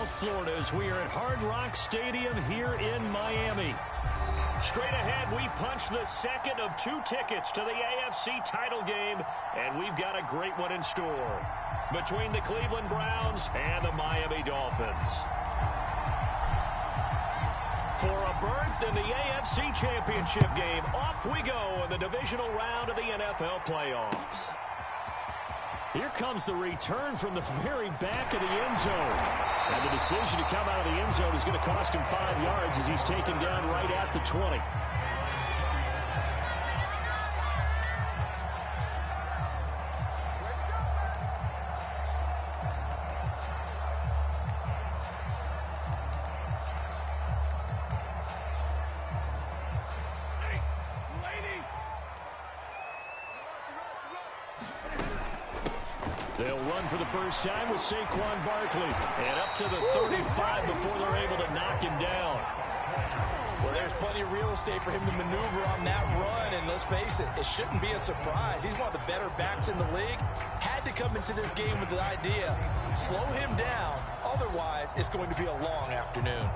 South Florida as we are at Hard Rock Stadium here in Miami. Straight ahead, we punch the second of 2 tickets to the AFC title game, and we've got a great one in store between the Cleveland Browns and the Miami Dolphins. For a berth in the AFC Championship game, off we go in the divisional round of the NFL playoffs. Here comes the return from the very back of the end zone. And the decision to come out of the end zone is going to cost him 5 yards as he's taken down right at the 20. They'll run for the first time with Saquon Barkley. And up to the 35 before they're able to knock him down. Well, there's plenty of real estate for him to maneuver on that run. And let's face it, it shouldn't be a surprise. He's one of the better backs in the league. Had to come into this game with the idea, slow him down. Otherwise, it's going to be a long afternoon.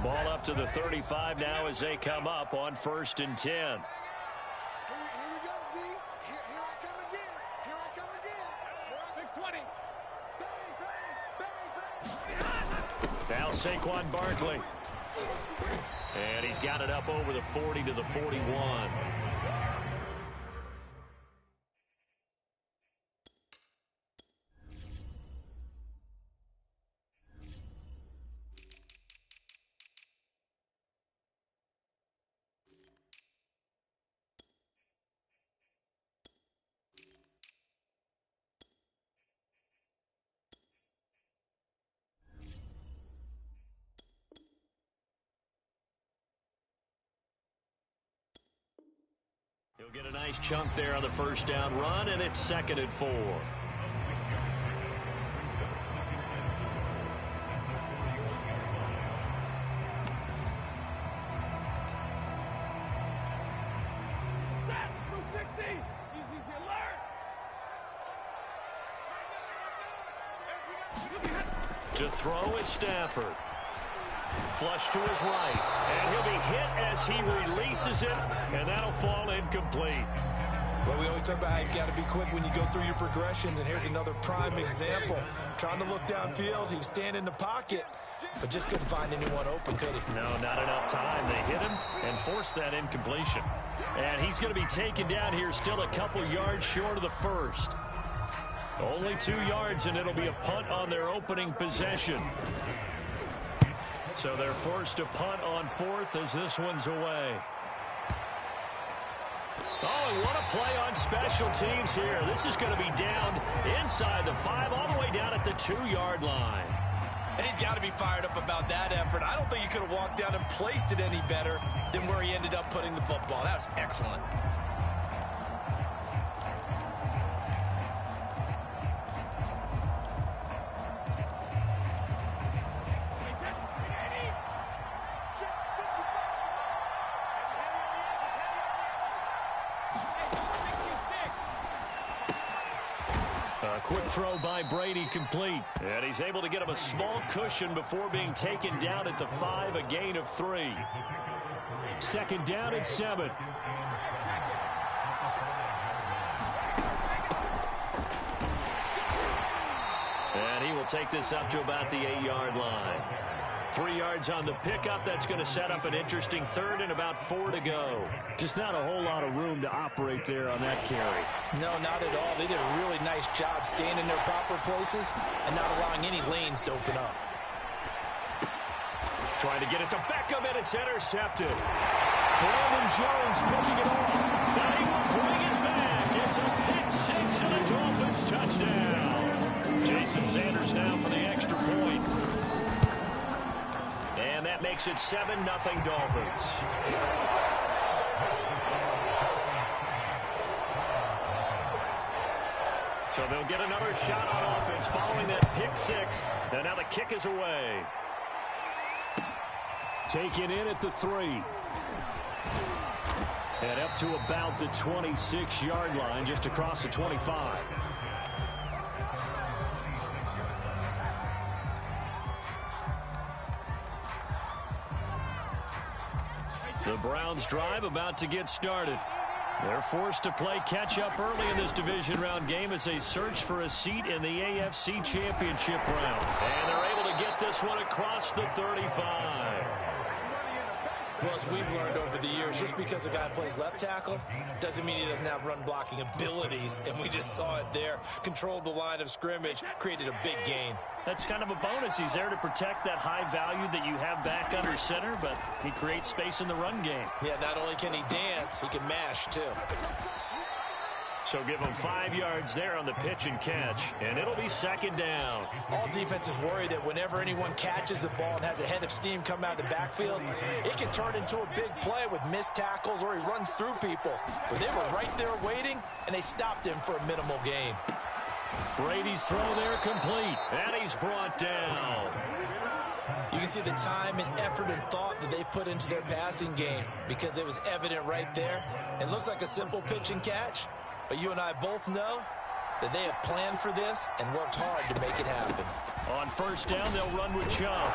Ball up to the 35 now as they come up on 1st and 10. Now Saquon Barkley. And he's got it up over the 40 to the 41. He'll get a nice chunk there on the first down run, and it's 2nd and 4. To throw is Stafford. Flush to his right, and he'll be hit as he releases it, and that'll fall incomplete. Well, we always talk about how you've got to be quick when you go through your progressions, and here's another prime example. Trying to look downfield, he was standing in the pocket, but just couldn't find anyone open, could he? No, not enough time. They hit him and forced that incompletion. And he's going to be taken down here still a couple yards short of the first. Only 2 yards, and it'll be a punt on their opening possession. So they're forced to punt on 4th as this one's away. Oh, and what a play on special teams here. This is going to be down inside the 5, all the way down at the 2-yard line. And he's got to be fired up about that effort. I don't think he could have walked down and placed it any better than where he ended up putting the football. That was excellent. Quick throw by Brady, complete. And he's able to get him a small cushion before being taken down at the 5, a gain of 3. 2nd down and 7. And he will take this up to about the 8-yard line. 3 yards on the pickup. That's going to set up an interesting 3rd and about 4 to go. Just not a whole lot of room to operate there on that carry. No, not at all. They did a really nice job staying in their proper places and not allowing any lanes to open up. Trying to get it to Beckham, and it's intercepted. Brandon Jones picking it off. They will bring it back. It's a pick 6 and a Dolphins touchdown. Jason Sanders now for the extra point. And that makes it 7-0 Dolphins. So they'll get another shot on offense following that pick 6. And now the kick is away. Taken in at the 3. And up to about the 26-yard line, just across the 25. The Browns drive about to get started. They're forced to play catch-up early in this division round game as they search for a seat in the AFC Championship round. And they're able to get this one across the 35. Well, as we've learned over the years, just because a guy plays left tackle doesn't mean he doesn't have run-blocking abilities, and we just saw it there. Controlled the line of scrimmage, created a big gain. That's kind of a bonus. He's there to protect that high value that you have back under center, but he creates space in the run game. Yeah, not only can he dance, he can mash, too. So give him 5 yards there on the pitch and catch, and it'll be second down. All defenses worry that whenever anyone catches the ball and has a head of steam come out of the backfield, it can turn into a big play with missed tackles or he runs through people. But they were right there waiting, and they stopped him for a minimal gain. Brady's throw there complete, and he's brought down. You can see the time and effort and thought that they've put into their passing game because it was evident right there. It looks like a simple pitch and catch, but you and I both know that they have planned for this and worked hard to make it happen. On first down, they'll run with Chubb.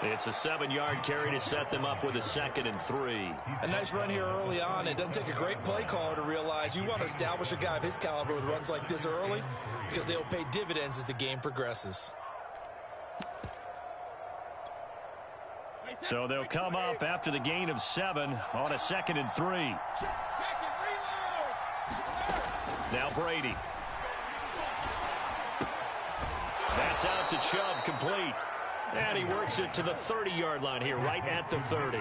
It's a 7-yard carry to set them up with a 2nd and 3. A nice run here early on. It doesn't take a great play caller to realize you want to establish a guy of his caliber with runs like this early because they'll pay dividends as the game progresses. So they'll come up after the gain of 7 on a 2nd and 3. Now Brady. That's out to Chubb, complete. And he works it to the 30-yard line here, right at the 30.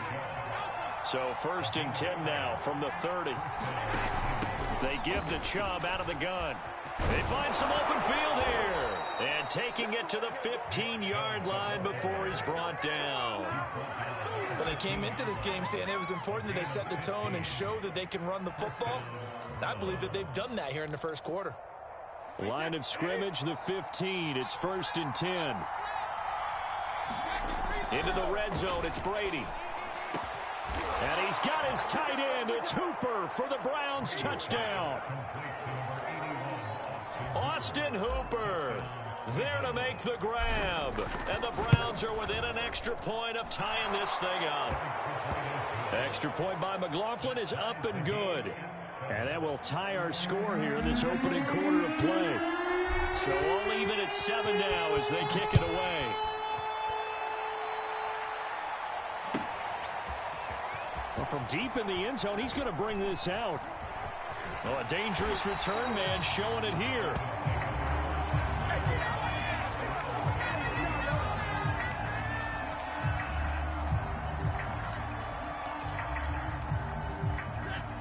So 1st and 10 now from the 30. They give to Chubb out of the gun. They find some open field here. And taking it to the 15-yard line before he's brought down. Well, they came into this game saying it was important that they set the tone and show that they can run the football. And I believe that they've done that here in the first quarter. Line of scrimmage, the 15. It's 1st and 10. Into the red zone, it's Brady. And he's got his tight end. It's Hooper for the Browns touchdown. Austin Hooper there to make the grab. And the Browns are within an extra point of tying this thing up. Extra point by McLaughlin is up and good. And that will tie our score here in this opening quarter of play. So all even at 7 now as they kick it away. Well, from deep in the end zone, he's going to bring this out. Oh, a dangerous return man showing it here.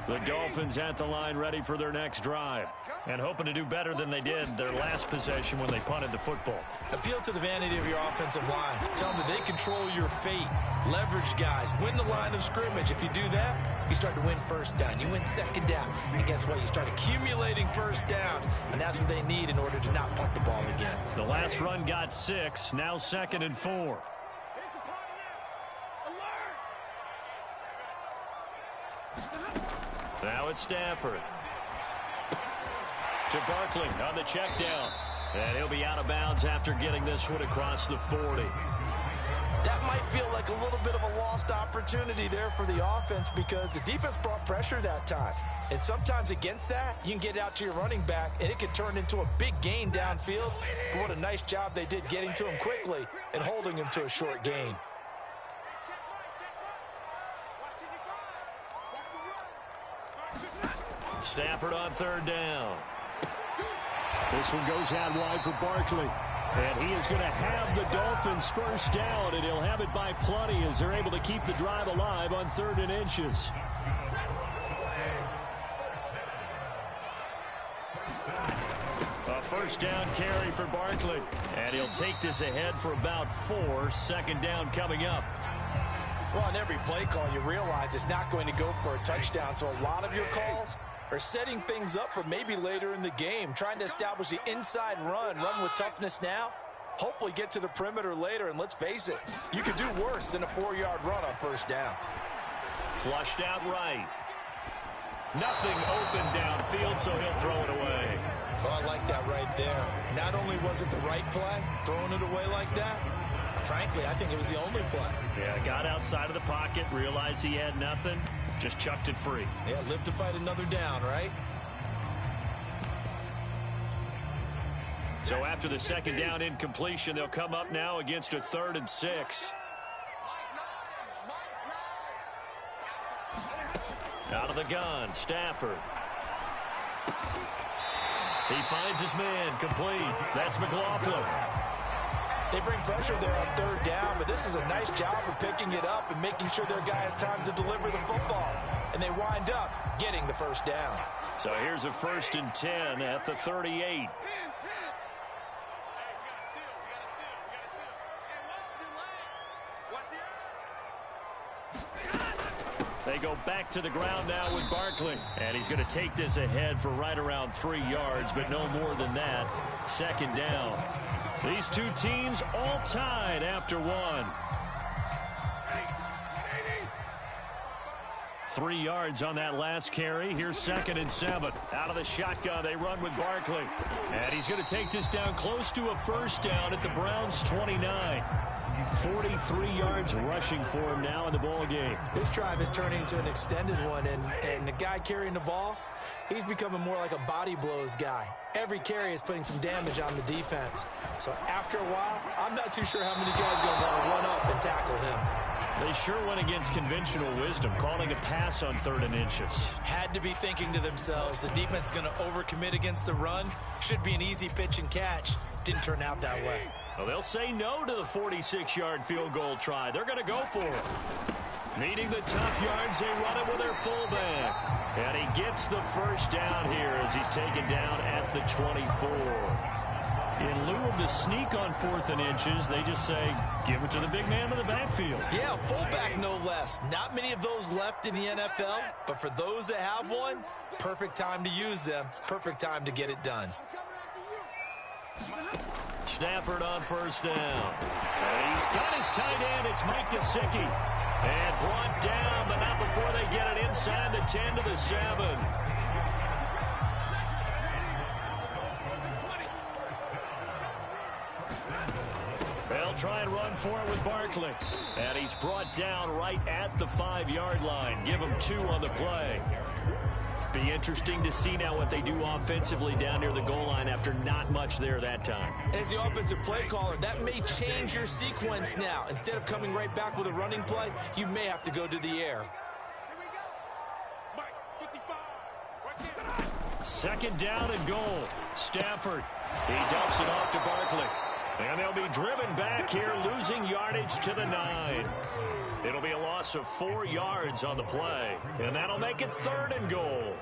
The Dolphins at the line ready for their next drive and hoping to do better than they did their last possession when they punted the football. Appeal to the vanity of your offensive line. Tell them that they control your fate. Leverage guys. Win the line of scrimmage. If you do that, you start to win first down. You win second down. And guess what? You start accumulating first downs. And that's what they need in order to not punt the ball again. The last run got 6. Now 2nd and 4. Now it's Stafford. To Barkley on the check down. And he'll be out of bounds after getting this one across the 40. That might feel like a little bit of a lost opportunity there for the offense because the defense brought pressure that time. And sometimes against that, you can get it out to your running back, and it can turn into a big gain downfield. But what a nice job they did getting to him quickly and holding him to a short gain. Stafford on 3rd down. This one goes out wide for Barkley. And he is going to have the Dolphins first down, and he'll have it by plenty as they're able to keep the drive alive on 3rd and inches. A first down carry for Barkley. And he'll take this ahead for about 4. 2nd down coming up. Well, on every play call, you realize it's not going to go for a touchdown. So a lot of your calls are setting things up for maybe later in the game, trying to establish the inside run with toughness now, hopefully get to the perimeter later. And let's face it, you could do worse than a 4-yard run on first down. Flushed out right. Nothing open downfield, so he'll throw it away. Oh, I like that right there. Not only was it the right play, throwing it away like that, frankly, I think it was the only play. Yeah, got outside of the pocket, realized he had nothing, just chucked it free. Yeah, live to fight another down, right? So after the second down incompletion, they'll come up now against a 3rd and 6. Out of the gun, Stafford. He finds his man, complete. That's McLaughlin. They bring pressure there on 3rd down, but this is a nice job of picking it up and making sure their guy has time to deliver the football. And they wind up getting the 1st down. So here's a 1st and 10 at the 38. They go back to the ground now with Barkley. And he's going to take this ahead for right around 3 yards, but no more than that. 2nd down. These two teams all tied after 1. 3 yards on that last carry. Here's 2nd and 7. Out of the shotgun, they run with Barkley. And he's going to take this down close to a 1st down at the Browns' 29. 43 yards rushing for him now in the ball game. This drive is turning into an extended one, and the guy carrying the ball, he's becoming more like a body blows guy. Every carry is putting some damage on the defense. So after a while, I'm not too sure how many guys are going to want to run up and tackle him. They sure went against conventional wisdom, calling a pass on 3rd and inches. Had to be thinking to themselves, the defense is going to overcommit against the run. Should be an easy pitch and catch. Didn't turn out that way. Well, they'll say no to the 46-yard field goal try. They're going to go for it. Needing the tough yards, they run it with their fullback. And he gets the 1st down here as he's taken down at the 24. In lieu of the sneak on 4th and inches, they just say, give it to the big man in the backfield. Yeah, fullback no less. Not many of those left in the NFL, but for those that have one, perfect time to use them. Perfect time to get it done. Stafford on 1st down. And he's got his tight end. It's Mike Gesicki. And brought down, but not before they get it inside the 10 to the 7. They'll try and run for it with Barkley. And he's brought down right at the 5-yard line. Give him 2 on the play. Be interesting to see now what they do offensively down near the goal line after not much there that time. As the offensive play caller, that may change your sequence now. Instead of coming right back with a running play, you may have to go to the air. 2nd down and goal. Stafford. He dumps it off to Barkley. And they'll be driven back here, losing yardage to the 9. It'll be a loss of 4 yards on the play. And that'll make it 3rd and goal.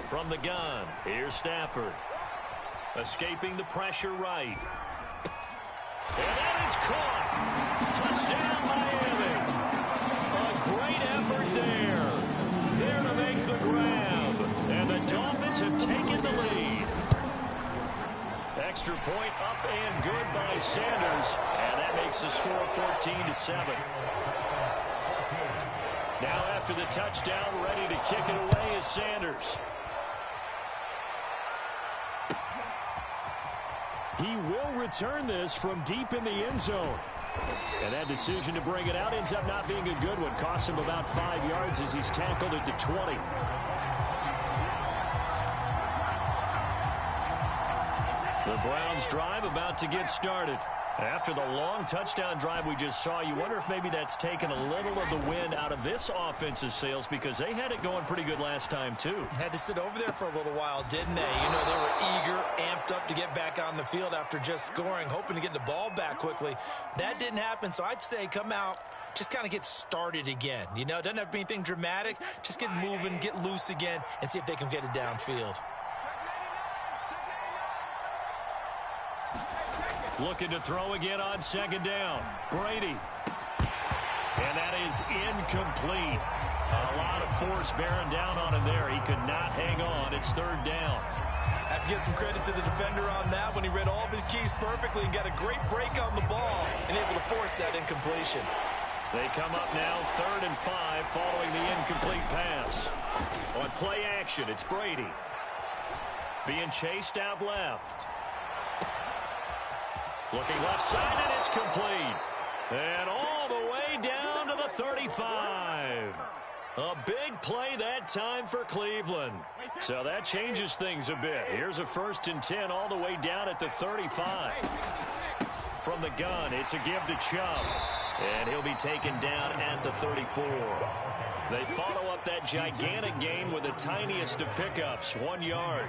From the gun, here's Stafford. Escaping the pressure right. And that is caught. Touchdown, Miami. A great effort there. There to make the grab. And the Dolphins have taken the lead. Extra point up and good by Sanders. And that makes the score 14-7. Now after the touchdown, ready to kick it away is Sanders. He will return this from deep in the end zone. And that decision to bring it out ends up not being a good one. Costs him about 5 yards as he's tackled at the 20. The Browns drive about to get started. After the long touchdown drive we just saw, you wonder if maybe that's taken a little of the wind out of this offensive sails because they had it going pretty good last time, too. Had to sit over there for a little while, didn't they? You know, they were eager, amped up to get back on the field after just scoring, hoping to get the ball back quickly. That didn't happen, so I'd say come out, just kind of get started again. You know, it doesn't have to be anything dramatic. Just get moving, get loose again, and see if they can get it downfield. Looking to throw again on 2nd down. Brady. And that is incomplete. A lot of force bearing down on him there. He could not hang on. It's 3rd down. That have to give some credit to the defender on that when he read all of his keys perfectly and got a great break on the ball and able to force that incompletion. They come up now 3rd and 5 following the incomplete pass. On play action, it's Brady. Being chased out left. Looking left side, and it's complete. And all the way down to the 35. A big play that time for Cleveland. So that changes things a bit. Here's a 1st and 10 all the way down at the 35. From the gun, it's a give to Chubb. And he'll be taken down at the 34. They follow up that gigantic gain with the tiniest of pickups, 1 yard.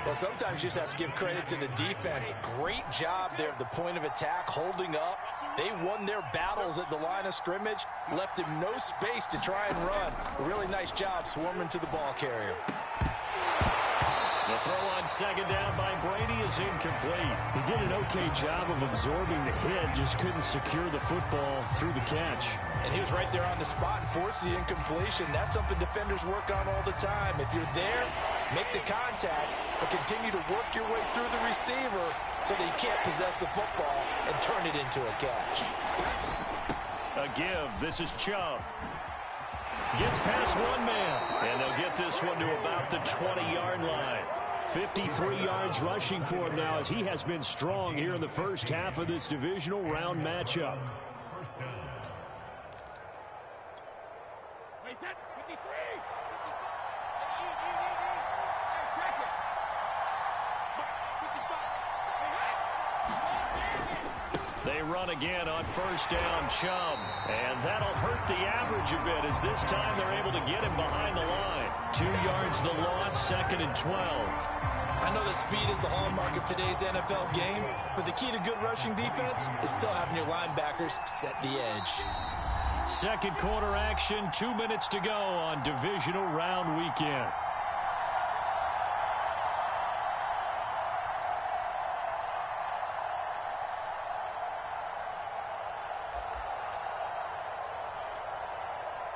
Well, sometimes you just have to give credit to the defense. Great job there at the point of attack, holding up. They won their battles at the line of scrimmage, left him no space to try and run. A really nice job swarming to the ball carrier. The throw on 2nd down by Brady is incomplete. He did an okay job of absorbing the hit, just couldn't secure the football through the catch. And he was right there on the spot and forced the incompletion. That's something defenders work on all the time. If you're there, make the contact, but continue to work your way through the receiver so that you can't possess the football and turn it into a catch. A give. This is Chubb. Gets past one man, and they'll get this one to about the 20-yard line. 53 yards rushing for him now as he has been strong here in the first half of this divisional round matchup. They run again on 1st down, Chubb. And that'll hurt the average a bit as this time they're able to get him behind the line. 2 yards the loss, 2nd and 12. I know that speed is the hallmark of today's NFL game, but the key to good rushing defense is still having your linebackers set the edge. 2nd quarter action, 2 minutes to go on divisional round weekend.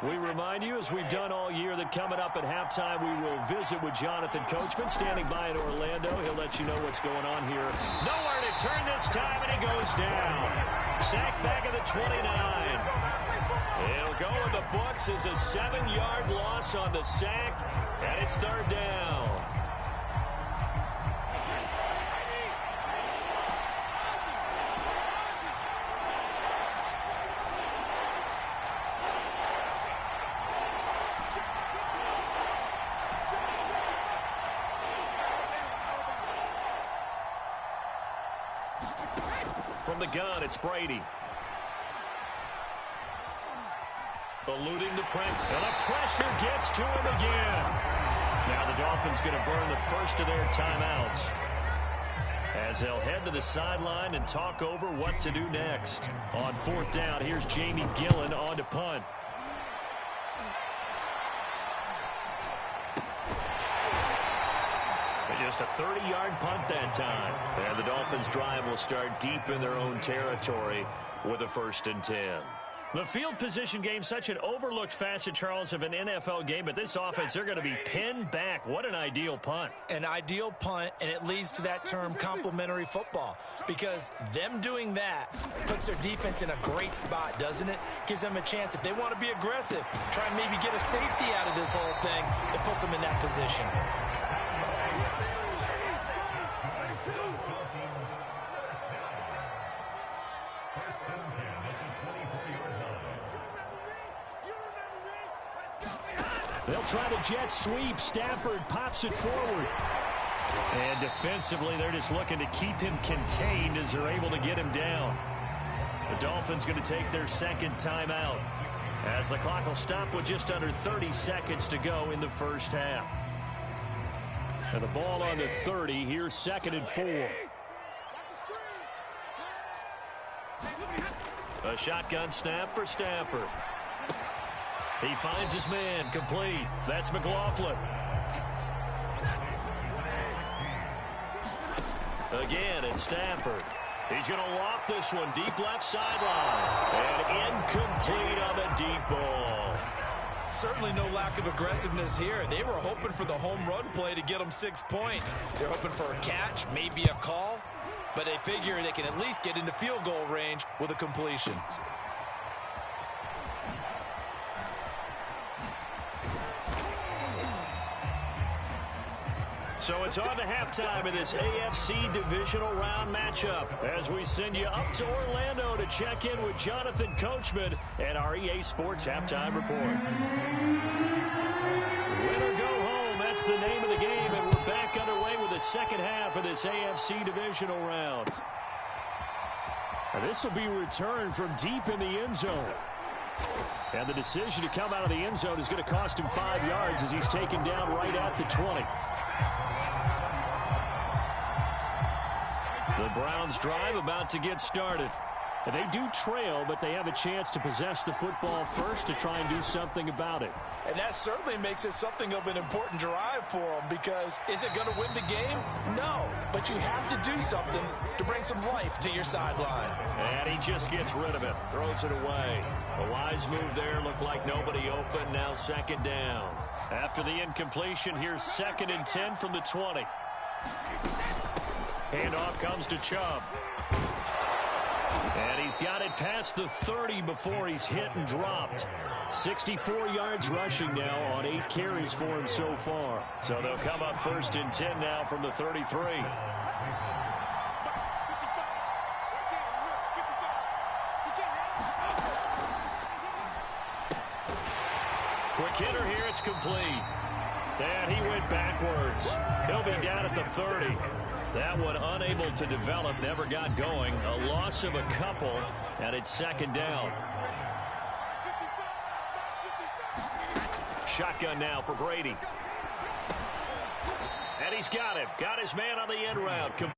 We remind you, as we've done all year, that coming up at halftime, we will visit with Jonathan Coachman, standing by in Orlando. He'll let you know what's going on here. Nowhere to turn this time, and he goes down. Sacked back at the 29. It'll go in the books as a 7-yard loss on the sack, and it's 3rd down. From the gun, it's Brady. Eluding the pressure, and the pressure gets to him again. Now the Dolphins going to burn the first of their timeouts as they'll head to the sideline and talk over what to do next. On 4th down, here's Jamie Gillen on to punt. Just a 30-yard punt that time. And the Dolphins' drive will start deep in their own territory with a 1st and 10. The field position game, such an overlooked facet, Charles, of an NFL game, but this offense, they're going to be pinned back. What an ideal punt. An ideal punt, and it leads to that term complementary football, because them doing that puts their defense in a great spot, doesn't it? Gives them a chance. If they want to be aggressive, try and maybe get a safety out of this whole thing, it puts them in that position. They'll try to jet sweep. Stafford pops it forward. And defensively, they're just looking to keep him contained as they're able to get him down. The Dolphins going to take their 2nd timeout as the clock will stop with just under 30 seconds to go in the first half. And the ball on the 30. Here's 2nd and 4. A shotgun snap for Stafford. He finds his man, complete. That's McLaughlin. Again, it's Stafford. He's going to loft this one deep left sideline. And incomplete on the deep ball. Certainly no lack of aggressiveness here. They were hoping for the home run play to get them 6 points. They're hoping for a catch, maybe a call, but they figure they can at least get into field goal range with a completion. So it's on to halftime in this AFC divisional round matchup as we send you up to Orlando to check in with Jonathan Coachman and our EA Sports Halftime Report. Win or go home, that's the name of the game, and we're back underway with the second half of this AFC divisional round. And this will be returned from deep in the end zone. And the decision to come out of the end zone is going to cost him 5 yards as he's taken down right at the 20. The Browns drive about to get started. And they do trail, but they have a chance to possess the football first to try and do something about it. And that certainly makes it something of an important drive for them, because is it going to win the game? No, but you have to do something to bring some life to your sideline. And he just gets rid of it, throws it away. A wise move there, looked like nobody open, now second down. After the incompletion, here's 2nd and 10 from the 20. Handoff comes to Chubb. And he's got it past the 30 before he's hit and dropped. 64 yards rushing now on 8 carries for him so far. So they'll come up 1st and 10 now from the 33. Quick hitter here, it's complete. And he went backwards. He'll be down at the 30. That one unable to develop, never got going. A loss of a couple, and it's 2nd down. Shotgun now for Brady. And he's got him. Got his man on the end route.